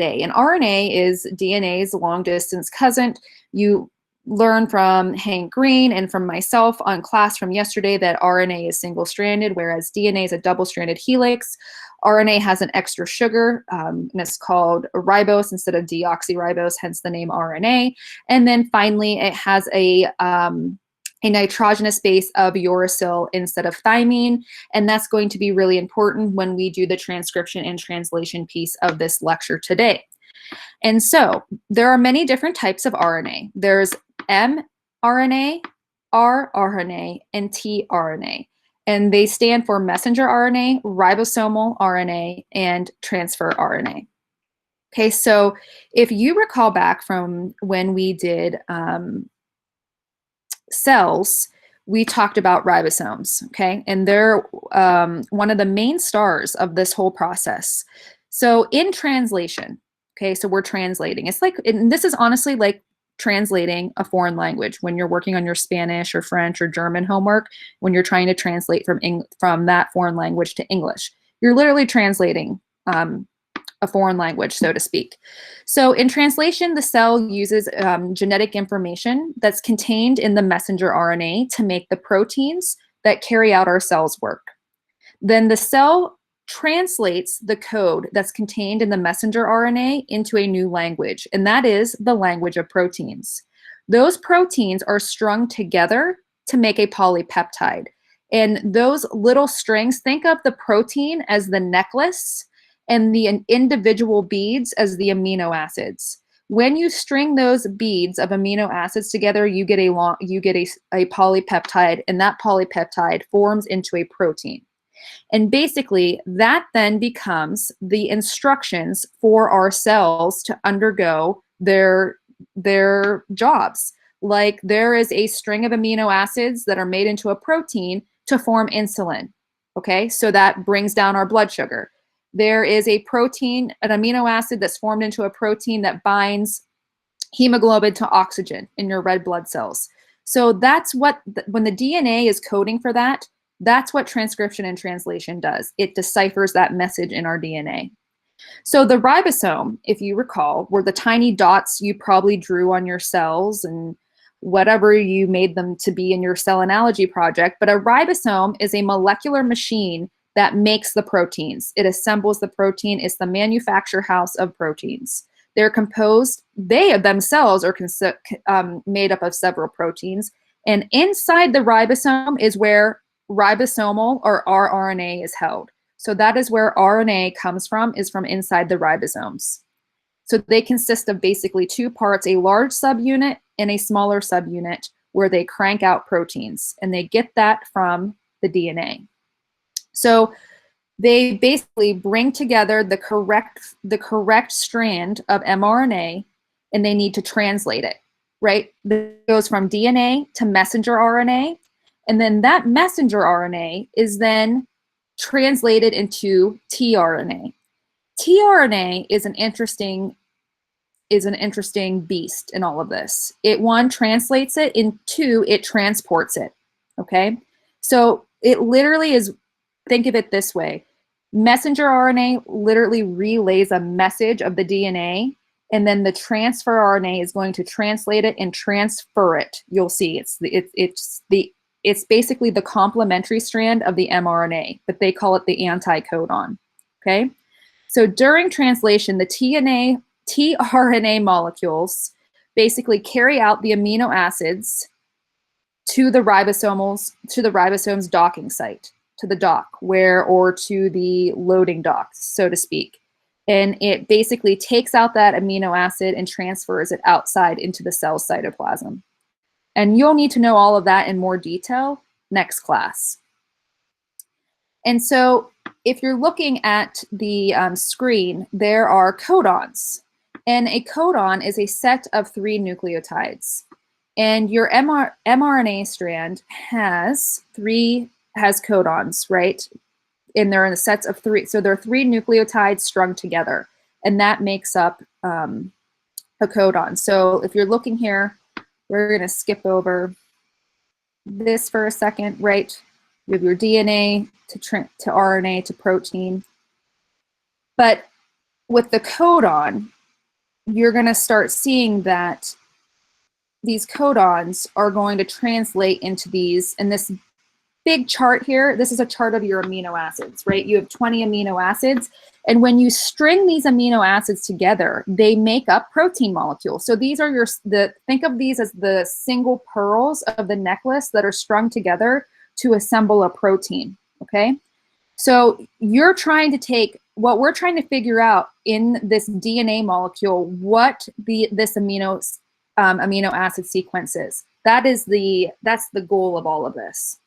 And RNA is DNA's long distance cousin. You learn from Hank Green and from myself on class from yesterday that RNA is single-stranded, whereas DNA is a double-stranded helix. RNA has an extra sugar, and it's called ribose instead of deoxyribose, hence the name RNA. And then finally, it has a nitrogenous base of uracil instead of thymine, and that's going to be really important when we do the transcription and translation piece of this lecture today. And so there are many different types of RNA. There's mRNA, rRNA, and tRNA. And they stand for messenger RNA, ribosomal RNA, and transfer RNA. Okay, so if you recall back from when we did cells, we talked about ribosomes, okay? And they're one of the main stars of this whole process. So in translation, okay, so we're translating. It's like, and this is honestly like translating a foreign language when you're working on your Spanish or French or German homework, when you're trying to translate from that foreign language to English. You're literally translating a foreign language, so to speak. So in translation, the cell uses genetic information that's contained in the messenger RNA to make the proteins that carry out our cell's work. Then the cell translates the code that's contained in the messenger RNA into a new language, and that is the language of proteins. Those proteins are strung together to make a polypeptide. And those little strings, think of the protein as the necklace and the individual beads as the amino acids. When you string those beads of amino acids together, you get a polypeptide, and that polypeptide forms into a protein. And basically, that then becomes the instructions for our cells to undergo their jobs. Like there is a string of amino acids that are made into a protein to form insulin, okay? So that brings down our blood sugar. There is a protein, an amino acid that's formed into a protein that binds hemoglobin to oxygen in your red blood cells. So that's what, when the DNA is coding for that, that's what transcription and translation does. It deciphers that message in our DNA. So the ribosome, if you recall, were the tiny dots you probably drew on your cells and whatever you made them to be in your cell analogy project. But a ribosome is a molecular machine that makes the proteins. It assembles the protein. It's the manufacture house of proteins. They're composed, they themselves are made up of several proteins. And inside the ribosome is where ribosomal or rRNA is held. So that is where RNA comes from, is from inside the ribosomes. So they consist of basically two parts, a large subunit and a smaller subunit, where they crank out proteins, and they get that from the DNA. So they basically bring together the correct strand of mRNA, and they need to translate it, right? It goes from DNA to messenger RNA, and then that messenger RNA is then translated into tRNA. tRNA is an interesting beast in all of this. It, one, translates it, and two, it transports it, okay? So it literally is, think of it this way. Messenger RNA literally relays a message of the DNA, and then the transfer RNA is going to translate it and transfer it. You'll see it's basically the complementary strand of the mRNA, but they call it the anti-codon, okay? So during translation, the tRNA molecules basically carry out the amino acids to the ribosome's docking site, to the dock, or to the loading dock, so to speak. And it basically takes out that amino acid and transfers it outside into the cell cytoplasm. And you'll need to know all of that in more detail next class. And so if you're looking at the screen, there are codons. And a codon is a set of 3 nucleotides. And your mRNA strand has codons, right? And they're in sets of 3. So there are 3 nucleotides strung together. And that makes up a codon. So if you're looking here, we're going to skip over this for a second, right? You have your DNA to RNA to protein. But with the codon, you're going to start seeing that these codons are going to translate into these, in this big chart here. This is a chart of your amino acids, right? You have 20 amino acids. And when you string these amino acids together, they make up protein molecules. So these are think of these as the single pearls of the necklace that are strung together to assemble a protein, okay? So you're trying to take what we're trying to figure out in this DNA molecule, what this amino acid sequence is. That's the goal of all of this.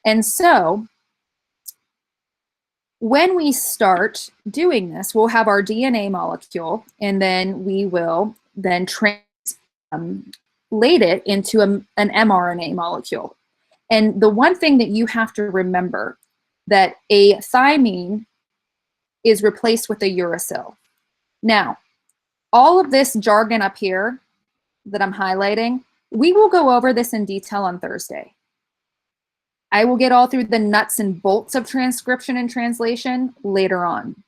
And so when we start doing this, we'll have our DNA molecule, and then we will then translate it into an mRNA molecule. And the one thing that you have to remember, that a thymine is replaced with a uracil. Now, all of this jargon up here that I'm highlighting, we will go over this in detail on Thursday. I will get all through the nuts and bolts of transcription and translation later on.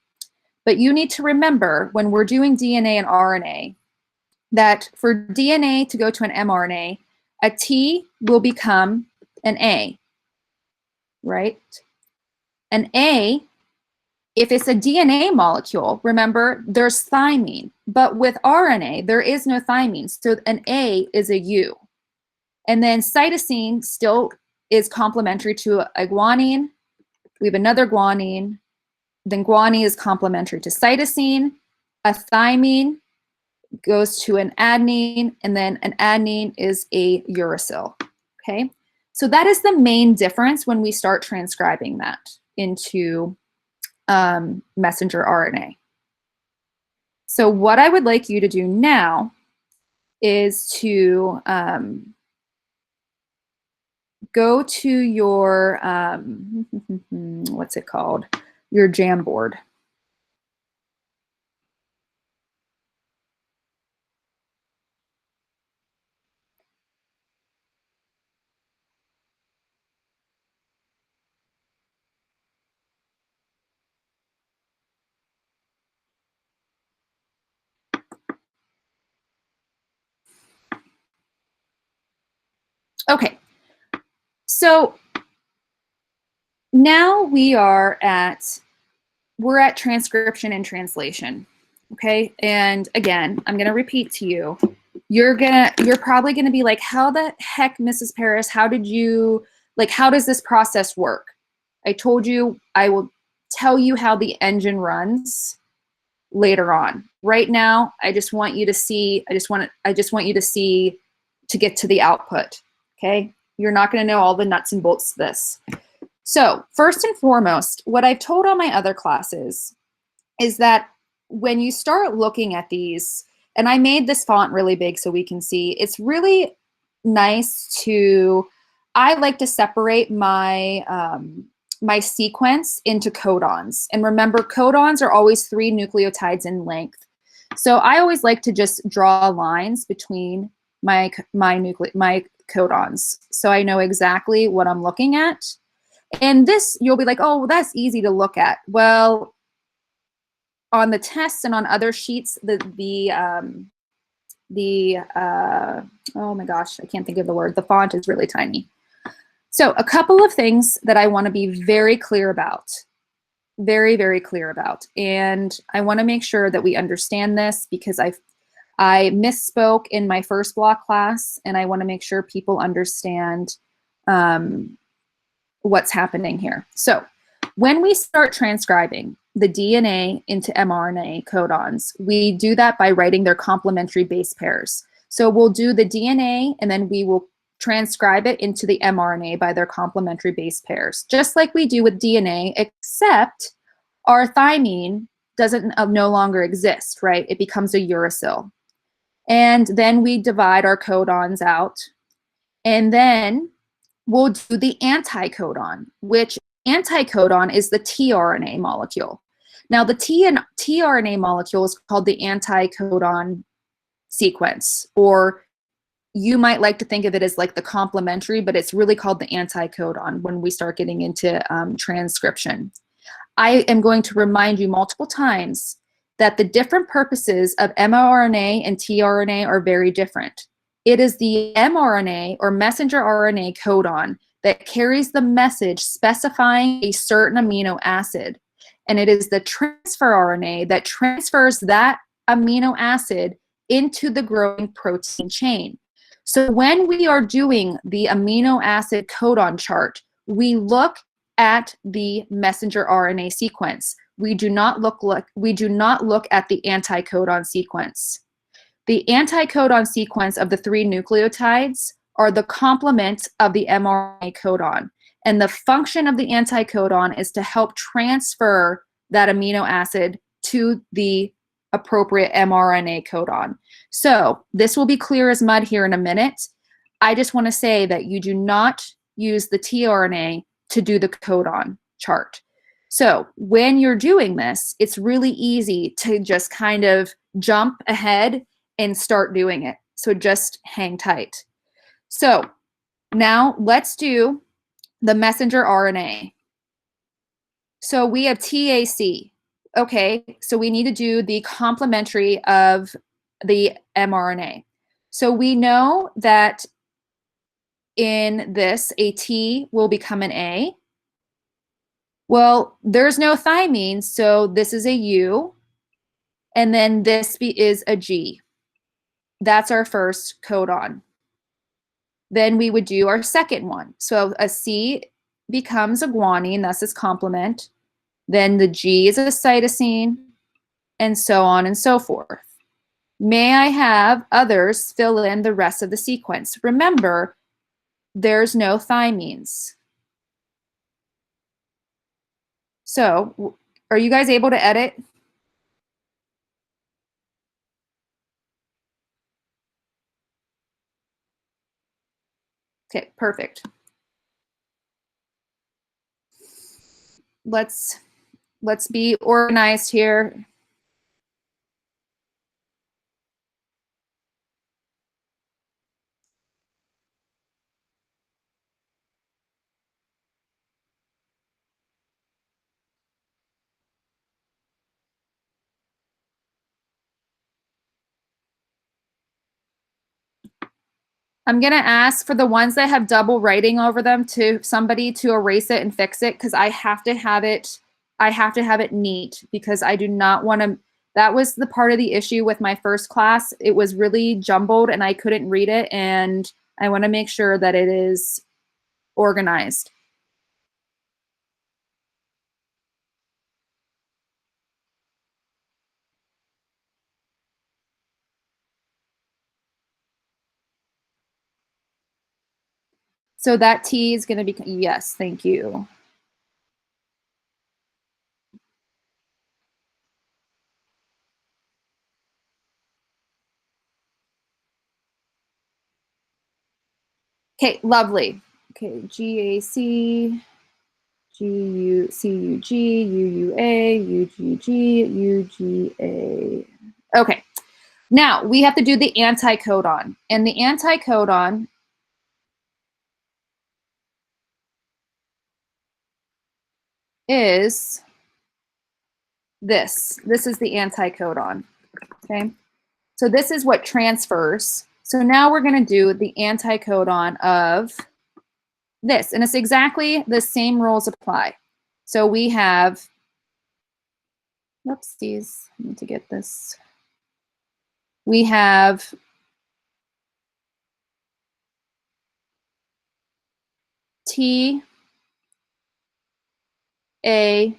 But you need to remember, when we're doing DNA and RNA, that for DNA to go to an mRNA, a T will become an A, right? An A, if it's a DNA molecule, remember, there's thymine. But with RNA, there is no thymine. So an A is a U. And then cytosine still is complementary to a guanine. We have another guanine. Then guanine is complementary to cytosine. A thymine goes to an adenine, and then an adenine is a uracil, okay? So that is the main difference when we start transcribing that into messenger RNA. So what I would like you to do now is to go to your, what's it called? Your Jamboard. Okay, so now we're at transcription and translation, okay? And again, I'm gonna repeat to you, you're probably gonna be like, how the heck, Mrs. Paris, how does this process work? I told you I will tell you how the engine runs later on. Right now, I just want you to see, to get to the output, okay? You're not gonna know all the nuts and bolts of this. So first and foremost, what I've told all my other classes is that when you start looking at these, and I made this font really big so we can see, it's really nice to, I like to separate my, my sequence into codons. And remember, codons are always 3 nucleotides in length. So I always like to just draw lines between my codons, so I know exactly what I'm looking at. And this, you'll be like, oh, well, that's easy to look at. Well, on the tests and on other sheets, oh my gosh, I can't think of the word. The font is really tiny. So a couple of things that I want to be very clear about, very, very clear about. And I want to make sure that we understand this, because I misspoke in my first block class, and I want to make sure people understand what's happening here. So when we start transcribing the DNA into mRNA codons, we do that by writing their complementary base pairs. So we'll do the DNA, and then we will transcribe it into the mRNA by their complementary base pairs, just like we do with DNA, except our thymine doesn't no longer exist, right? It becomes a uracil. And then we divide our codons out, and then we'll do the anticodon, which anticodon is the tRNA molecule. Now the tRNA molecule is called the anticodon sequence, or you might like to think of it as like the complementary, but it's really called the anticodon when we start getting into transcription. I am going to remind you multiple times that the different purposes of mRNA and tRNA are very different. It is the mRNA or messenger RNA codon that carries the message specifying a certain amino acid. And it is the transfer RNA that transfers that amino acid into the growing protein chain. So when we are doing the amino acid codon chart, we look at the messenger RNA sequence. We do not look at the anticodon sequence. The anticodon sequence of the 3 nucleotides are the complement of the mRNA codon. And the function of the anticodon is to help transfer that amino acid to the appropriate mRNA codon. So this will be clear as mud here in a minute. I just want to say that you do not use the tRNA to do the codon chart. So when you're doing this, it's really easy to just kind of jump ahead and start doing it. So just hang tight. So now let's do the messenger RNA. So we have TAC. Okay, so we need to do the complementary of the mRNA. So we know that in this, a T will become an A. Well, there's no thymine, so this is a U, and then this is a G. That's our first codon. Then we would do our second one. So a C becomes a guanine, that's its complement. Then the G is a cytosine, and so on and so forth. May I have others fill in the rest of the sequence? Remember, there's no thymines. So, are you guys able to edit? Okay, perfect. Let's be organized here. I'm going to ask for the ones that have double writing over them to somebody to erase it and fix it, because I have to have it neat, because I do not want to. That was the part of the issue with my first class. It was really jumbled and I couldn't read it, and I want to make sure that it is organized. So that T is going to be, yes, thank you. Okay, lovely. Okay, GAC, CUG, UUA, UGG, UGA. Okay, now we have to do the anticodon. And the anticodon is this. This is the anticodon, okay? So this is what transfers. So now we're going to do the anticodon of this. And it's exactly the same rules apply. So we have, whoopsies, I need to get this. We have T, A,